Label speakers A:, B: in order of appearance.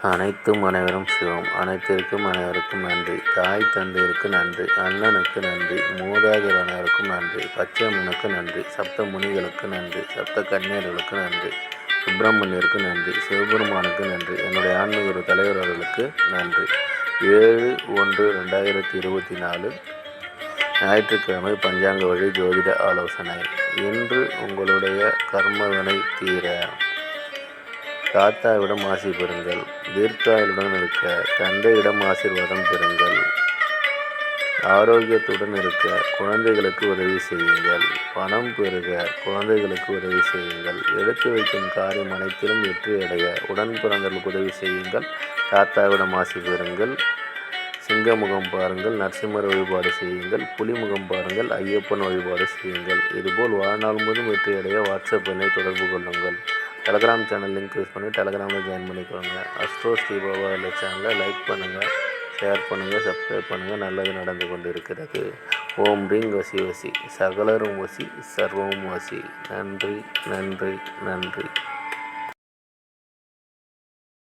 A: அனைத்தும் அனைவரும் சிவம். அனைத்திற்கும் அனைவருக்கும் நன்றி. தாய் தந்தையருக்கு நன்றி. அண்ணனுக்கு நன்றி. மூதாதையர் அனைவருக்கும் நன்றி. பச்சை அம்மனுக்கு நன்றி. சப்த முனிகளுக்கு நன்றி. சப்த கன்னியர்களுக்கு நன்றி. சுப்பிரமணியருக்கு நன்றி. சிவபெருமானுக்கு நன்றி. என்னுடைய ஆன்மீக குரு தலைவர் அவர்களுக்கு நன்றி. 7/1/2024 ஞாயிற்றுக்கிழமை பஞ்சாங்க வழி ஜோதிட ஆலோசனை. இன்று உங்களுடைய கர்மவினை தீர தாத்தாவிடம் ஆசி பெறுங்கள். தீர்க்காயுடன் இருக்க தந்தையிடம் ஆசீர்வாதம் பெறுங்கள். ஆரோக்கியத்துடன் இருக்க குழந்தைகளுக்கு உதவி செய்யுங்கள். பணம் பெறுக குழந்தைகளுக்கு உதவி செய்யுங்கள். எடுத்து வைக்கும் காரியம் அனைத்திலும் வெற்றி அடைய உடன் பிறந்தவர்களுக்கு உதவி செய்யுங்கள். தாத்தாவிடம் ஆசி பெறுங்கள். சிங்கமுகம் பாருங்கள். நரசிம்மர் வழிபாடு செய்யுங்கள். புலிமுகம் பாருங்கள். ஐயப்பன் வழிபாடு செய்யுங்கள். இதுபோல் வாழ்நாள் முழுவதும் வெற்றி அடைய வாட்ஸ்அப் எண்ணை தொடர்பு கொள்ளுங்கள். டெலகிராம் சேனல் லிங்க் யூஸ் பண்ணி டெலகிராமில் ஜாயின் பண்ணிக்கோங்க. அஸ்ட்ரோ ஸ்ரீபாபா சேனலை லைக் பண்ணுங்கள், ஷேர் பண்ணுங்கள், சப்ஸ்கிரைப் பண்ணுங்கள். நல்லது நடந்து கொண்டு இருக்கிறது. ஓம் ரீங் வசி வசி, சகலரும் வசி, சர்வம் வசி. நன்றி, நன்றி, நன்றி.